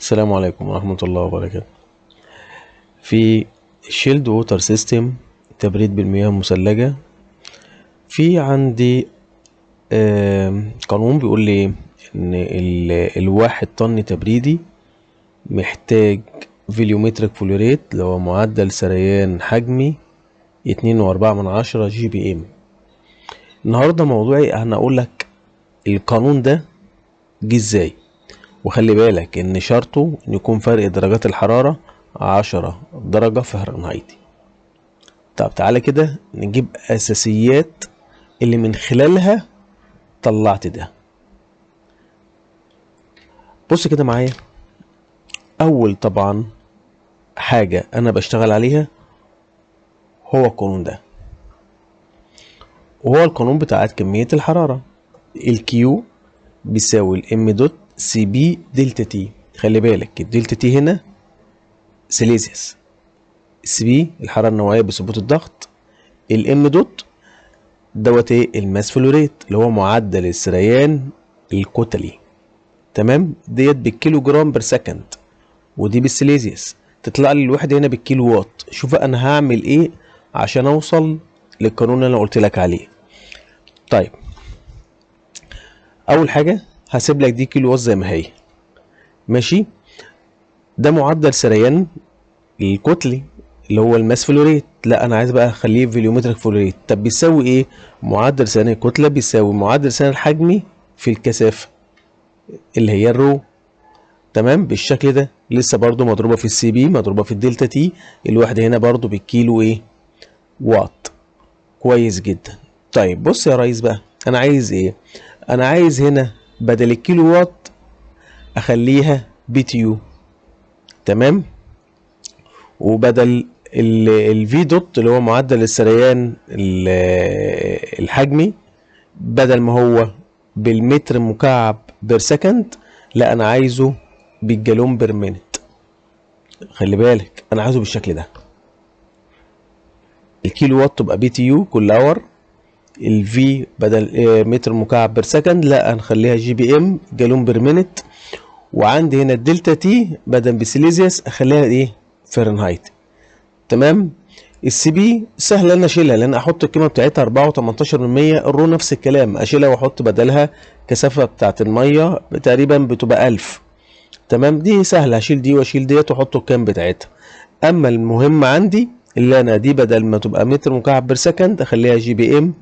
السلام عليكم ورحمة الله وبركاته. في الشيلد ووتر سيستم، تبريد بالمياه المثلجة، في عندي قانون بيقول لي ان الواحد طن تبريدي محتاج فوليومتريك فلو ريت اللي هو معدل سريان حجمي 2.4 جي بي ام. النهارده موضوعي انا اقول لك القانون ده جه ازاي، وخلي بالك ان شرطه ان يكون فرق درجات الحرارة 10 درجة فهرنهايتي. طب تعالى كده نجيب اساسيات اللي من خلالها طلعت ده. بص كده معايا، اول طبعا حاجة انا بشتغل عليها هو القانون ده، وهو القانون بتاعت كمية الحرارة. الكيو بيساوي الام دوت سي بي دلتا تي. خلي بالك الدلتا تي هنا سيليزيوس، السي بي الحرارة النووية بثبوت الضغط، الام دوت دوت ايه الماس فلو ريت اللي هو معدل السريان الكتلي. تمام، ديت بالكيلو جرام بر سكند، ودي بالسيليزيوس. تطلع لي الوحده هنا بالكيلو وات. شوف انا هعمل ايه عشان اوصل للقانون اللي انا قلت لك عليه. طيب اول حاجه هسيب لك دي كيلو وات زي ما هي ماشي. ده معدل سريان الكتلي اللي هو الماس فلو ريت. لا انا عايز بقى اخليه فوليومتريك فلو ريت. طب بيساوي ايه؟ معدل سريان الكتله بيساوي معدل سريان الحجمي في الكثافه اللي هي الرو. تمام بالشكل ده. لسه برضو مضروبه في السي بي مضروبه في الدلتا تي. الواحده هنا برضو بالكيلو ايه وات. كويس جدا. طيب بص يا ريس بقى، انا عايز ايه؟ انا عايز هنا بدل الكيلو وات اخليها بي تي يو. تمام، وبدل الفي دوت اللي هو معدل السريان الحجمي، بدل ما هو بالمتر مكعب بير سكند، لا انا عايزه بالجالون بير مينت. خلي بالك انا عايزه بالشكل ده. الكيلو وات تبقى بي تي يو كل اور، الفي بدل متر مكعب بير سكند لا هنخليها جي بي ام جالون بير مينت. وعندي هنا الدلتا تي بدل بسيليزيوس اخليها ايه فahrenheit. تمام. السي بي سهل انا اشيلها لان احط القيمه بتاعتها 4.18%. الرو نفس الكلام اشيلها واحط بدلها كثافه بتاعت الميه تقريبا بتبقى 1000. تمام، دي سهله اشيل دي واشيل ديت واحط الكام بتاعتها. اما المهم عندي اللي انا دي بدل ما تبقى متر مكعب بير سكند اخليها جي بي ام،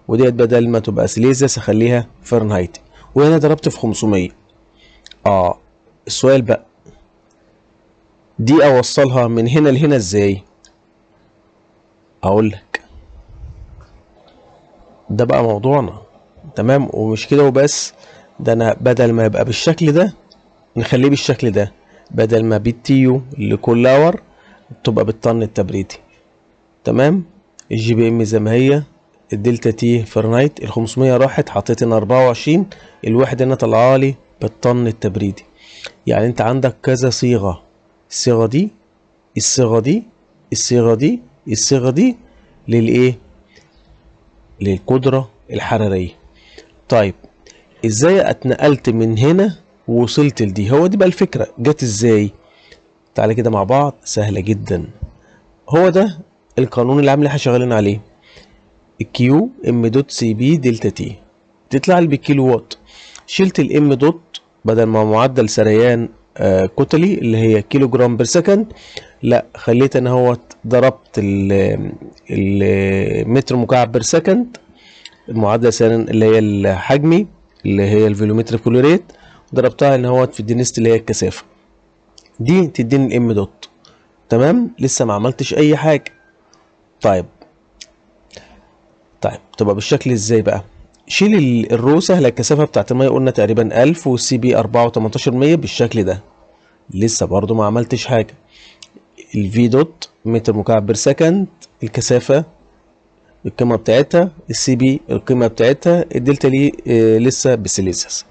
وديت بدل ما تبقى سيليزيوس اخليها فahrenheit. وهنا ضربت في 500. السؤال بقى، دي اوصلها من هنا لهنا ازاي؟ اقول لك، ده بقى موضوعنا. تمام، ومش كده وبس، ده انا بدل ما يبقى بالشكل ده نخليه بالشكل ده. بدل ما بالتيو لكل اور تبقى بالطن التبريدي. تمام، الجي بي ام زي ما هي، الدلتا تي فahrenheit. ال 500 راحت، حطيت هنا 24. الوحده هنا طالعه لي بالطن التبريدي. يعني انت عندك كذا صيغه، الصيغه دي، الصيغه دي، الصيغه دي، الصيغه دي للايه؟ للقدره الحراريه. طيب ازاي اتنقلت من هنا ووصلت لدي؟ هو دي بقى الفكره جت ازاي. تعالى كده مع بعض، سهله جدا. هو ده القانون العام اللي احنا شغالين عليه. الكيو ام دوت سي بي دلتا تي تطلع لي بالكيلو وات. شلت الام دوت بدل ما معدل سريان كتلي اللي هي كيلو جرام بير سكند، لا خليت انا هو ضربت المتر مكعب بير سكند، المعدل سريان اللي هي الحجمي اللي هي الفولومتر فلو ريت، ضربتها ان هو في الدنست اللي هي الكثافه. دي تديني الام دوت. تمام، لسه ما عملتش اي حاجه. طيب تبقى بالشكل ازاي بقى؟ شيل الرو سهله، الكثافه بتاعت الميه قلنا تقريبا 1000، والسي بي 4.18% بالشكل ده. لسه برضو ما عملتش حاجه. الفي دوت متر مكعب بير سكند، الكثافه القيمه بتاعتها، السي بي القيمه بتاعتها، الدلتا لي لسه بسيليزيوس.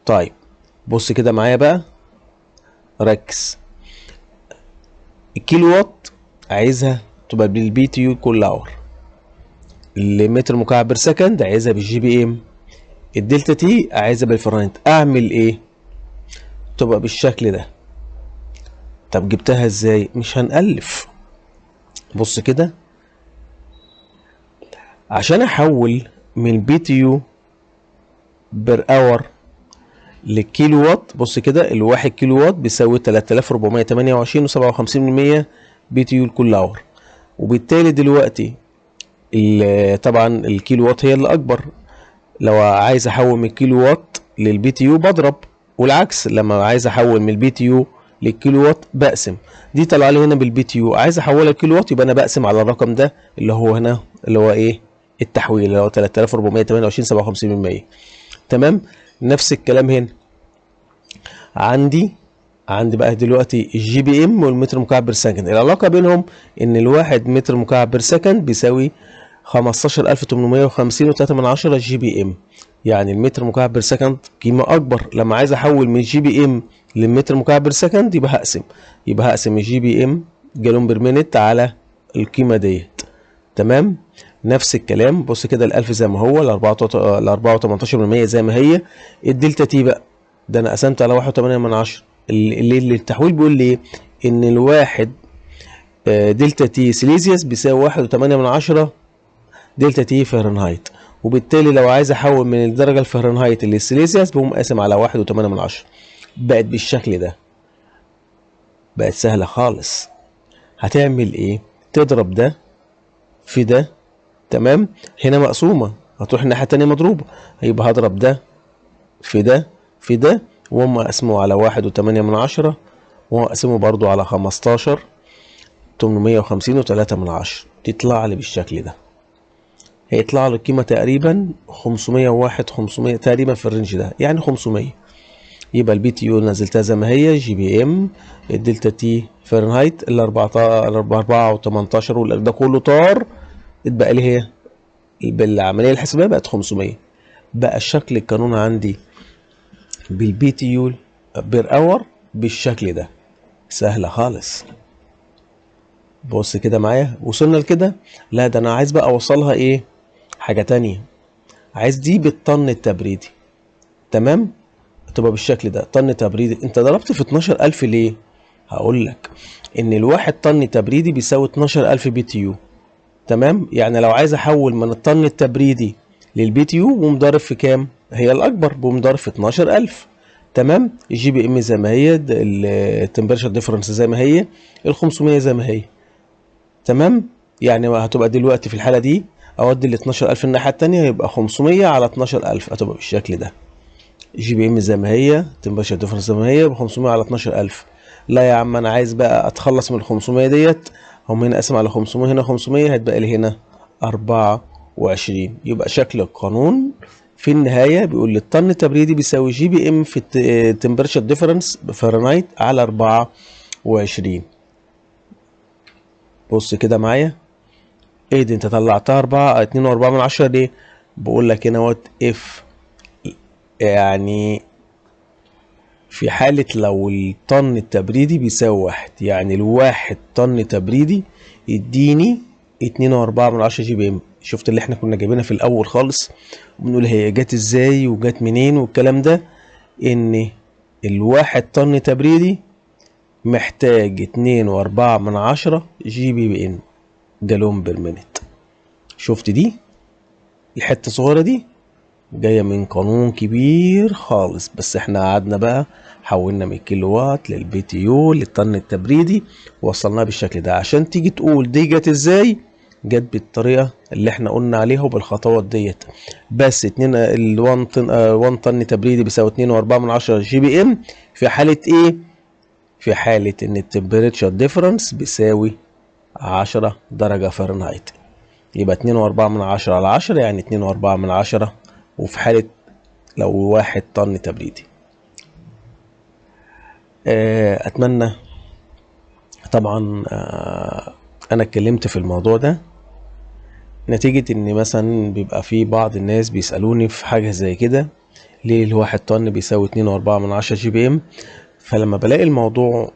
طيب بص كده معايا بقى، ركز. الكيلو وات عايزها تبقى بالبي تي يو كل اور. المتر مكعب بير سكند عايزها بالجي بي ام. الدلتا تي عايزها بالفرنهايت، اعمل ايه؟ تبقى بالشكل ده. طب جبتها ازاي؟ مش هنألف. بص كده، عشان احول من بي تي يو بير اور للكيلو وات، بص كده، الواحد كيلو وات بيساوي 3428 و57% بي تي يو لكل اور. وبالتالي دلوقتي طبعا الكيلو وات هي اللي اكبر. لو عايز احول من الكيلو وات للبي تي يو بضرب، والعكس لما عايز احول من البي تي يو للكيلو وات بقسم. دي طلع لي هنا بالبي تي يو، عايز احولها لكيلو وات يبقى انا بقسم على الرقم ده اللي هو هنا، اللي هو ايه؟ التحويل اللي هو 3428 57%. تمام. نفس الكلام هنا عندي بقى دلوقتي الجي بي ام والمتر مكعب بير سكند. العلاقه بينهم ان الواحد متر مكعب بير سكند بيساوي 15850 و3 جي بي ام. يعني المتر مكعب بير سكند قيمه اكبر. لما عايز احول من جي بي ام للمتر مكعب بير سكند يبقى هقسم الجي بي ام جالون بير مينت على القيمه ديت. تمام. نفس الكلام، بص كده، ال1000 زي ما هو، ال4.18% زي ما هي. الدلتا تي بقى ده انا قسمت على 1.8. اللي التحويل بيقول لي ان الواحد دلتا تي سيليزيوس بيساوي 1.8 دلتا تي فahrenheit. وبالتالي لو عايز احول من الدرجه الفahrenheit للسيليزيوس بقوم قاسم على 1.8. بقت بالشكل ده، بقت سهله خالص. هتعمل ايه؟ تضرب ده في ده. تمام. هنا مقسومه، هتروح الناحيه التانيه مضروبه، هيبقى هضرب ده في ده في ده، وهم قسموا على 1.8، وهم قسموا برضو على 15 850 و3، تطلع لي بالشكل ده. هيطلع لي القيمة تقريبا 501 500 تقريبا في الرينج ده، يعني 500. يبقى البي تي يو نزلتها زي ما هي، جي بي ام، الدلتا تي فahrenheit، ال 4 و18 ده كله طار، اتبقى لي هي بالعملية الحسابية بقت 500. بقى الشكل القانون عندي بالبي تي يو بير اور بالشكل ده، سهلة خالص. بص كده معايا، وصلنا لكده. لا ده انا عايز بقى اوصلها ايه؟ حاجة تانية. عايز دي بالطن التبريدي. تمام. تبقى بالشكل ده، طن تبريدي. انت ضربت في 12000 ليه؟ هقول لك ان الواحد طن تبريدي بيساوي 12000 بي تي يو. تمام. يعني لو عايز احول من الطن التبريدي للبي تي يو بقوم ضارب في كام؟ هي الاكبر، بقوم ضارب في 12000. تمام. الجي بي ام زي ما هي، التمبريتشر ديفرنس زي ما هي، ال 500 زي ما هي. تمام. يعني هتبقى دلوقتي في الحاله دي اودي ال 12000 الناحيه الثانيه، يبقى 500 على 12000 هتبقى بالشكل ده. جي بي ام زي ما هي، تمبريتشر ديفرنس زي ما هي، ب 500 على 12000. لا يا عم انا عايز بقى اتخلص من ال 500 ديت، هم هنا قسم على 500 هنا 500، هتبقى لي هنا 24. يبقى شكل القانون في النهايه بيقول لي الطن التبريدي بيساوي جي بي ام في التمبريتشر ديفرنس بفahrenheit على 24. بص كده معايا، ايه دي؟ انت طلعتها 2.4 ليه؟ بقول لك هنا وات اف، يعني في حالة لو الطن التبريدي بيساوي 1، يعني الواحد طن تبريدي يديني 2.4 جي بي ام. شفت اللي احنا كنا جايبينها في الأول خالص وبنقول هي جت ازاي وجت منين والكلام ده، ان الواحد طن تبريدي محتاج 2.4 جي بي ام، جالون بير مينت. شفت دي الحتة الصغيرة دي جاية من قانون كبير خالص، بس احنا قعدنا بقى حولنا من الكيلو وات للبي تي يو للطن التبريدي ووصلناها بالشكل ده. عشان تيجي تقول دي جت ازاي، جت بالطريقة اللي احنا قلنا عليها وبالخطوات ديت. بس 1 طن تبريدي بيساوي 2.4 جي بي ام في حالة ايه؟ في حالة ان التمبريتشر ديفرنس بيساوي 10 درجة فahrenheit. يبقى 2.4 على 10 يعني 2.4. وفي حالة لو 1 طن تبريدي. اتمنى طبعا انا اتكلمت في الموضوع ده نتيجة ان مثلا بيبقى في بعض الناس بيسألوني في حاجة زي كده، ليه الواحد طن بيساوي 2.4 جي بي ام. فلما بلاقي الموضوع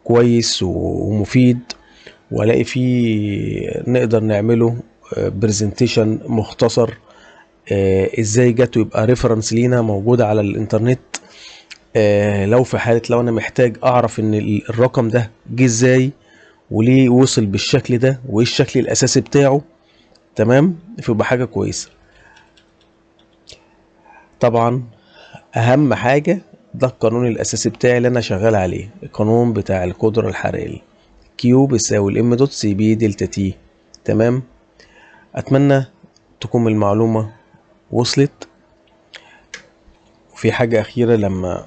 كويس ومفيد، والاقي فيه نقدر نعمله برزنتيشن مختصر ازاي جت ويبقى ريفرنس لينا موجودة على الانترنت. لو في حالة لو انا محتاج اعرف ان الرقم ده جه ازاي وليه وصل بالشكل ده وايه الشكل الاساسي بتاعه، تمام، فيبقى حاجة كويسة. طبعا اهم حاجة ده القانون الاساسي بتاعي اللي انا شغال عليه، القانون بتاع القدرة الحرارية، كيو بيساوي الام دوت سي بي دلتا تي. تمام. اتمنى تكون المعلومة وصلت. وفي حاجة اخيرة، لما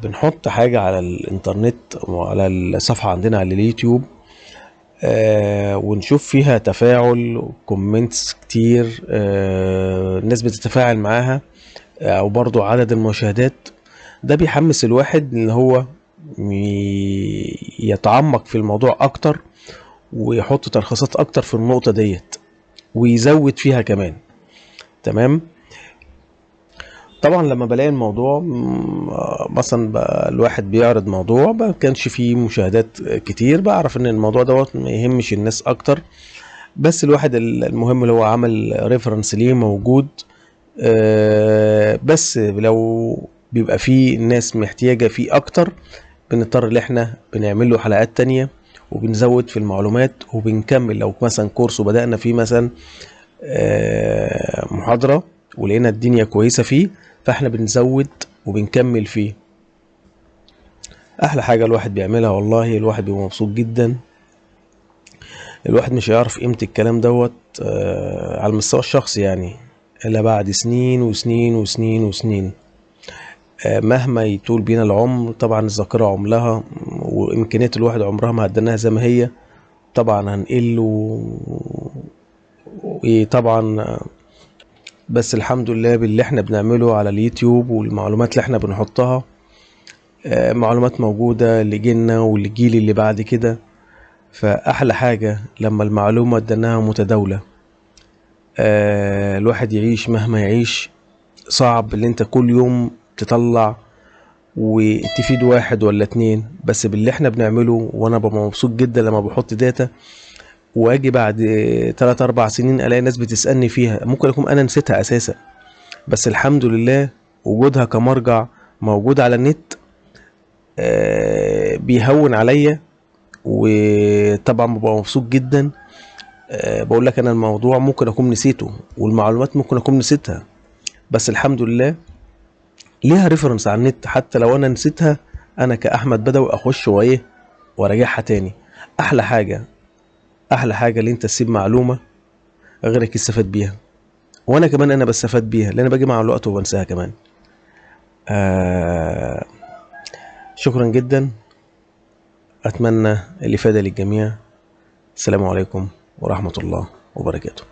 بنحط حاجة على الانترنت وعلى الصفحة عندنا على اليوتيوب ونشوف فيها تفاعل وكومنتس كتير، الناس بتتفاعل معاها، او برضو عدد المشاهدات، ده بيحمس الواحد ان هو يتعمق في الموضوع اكتر ويحط تلخيصات اكتر في النقطة ديت ويزود فيها كمان. تمام. طبعا لما بلاقي الموضوع مثلا الواحد بيعرض موضوع ما كانش فيه مشاهدات كتير، بعرف ان الموضوع دوت ما يهمش الناس اكتر، بس الواحد المهم اللي هو عمل ريفرنس ليه موجود. بس لو بيبقى فيه ناس محتاجة فيه اكتر، بنضطر ان احنا بنعمل له حلقات تانية وبنزود في المعلومات وبنكمل. لو مثلا كورس وبدأنا فيه مثلا محاضرة ولقينا الدنيا كويسة فيه، فاحنا بنزود وبنكمل فيه. احلى حاجة الواحد بيعملها والله الواحد بيبقى مبسوط جدا. الواحد مش هيعرف قيمة الكلام دوت على المستوى الشخصي يعني الا بعد سنين وسنين وسنين وسنين. مهما يطول بينا العمر، طبعا الذاكرة عمرها وامكانيات الواحد عمرها ما هدناها زي ما هي، طبعا هنقل وطبعا بس الحمد لله باللي احنا بنعمله على اليوتيوب والمعلومات اللي احنا بنحطها، معلومات موجودة لجيلنا والجيل اللي بعد كده. فأحلى حاجة لما المعلومة ادناها متداولة. الواحد يعيش مهما يعيش، صعب اللي انت كل يوم تطلع وتفيد واحد ولا اتنين، بس باللي احنا بنعمله. وانا ببقى مبسوط جدا لما بحط داتا واجي بعد 3-4 سنين الاقي ناس بتسألني فيها، ممكن اكون انا نسيتها اساسا، بس الحمد لله وجودها كمرجع موجود على النت بيهون عليا. وطبعا ببقى مبسوط جدا. بقول لك انا الموضوع ممكن اكون نسيته والمعلومات ممكن اكون نسيتها، بس الحمد لله ليها ريفرنس على النت. حتى لو انا نسيتها، انا كاحمد بدوي اخش وايه وراجعها تاني. احلى حاجه احلى حاجه اللي انت تسيب معلومه غيرك يستفاد بيها، وانا كمان انا بستفاد بيها لان باجي مع الوقت وبنساها كمان. شكرا جدا. اتمنى الافاده للجميع. السلام عليكم ورحمه الله وبركاته.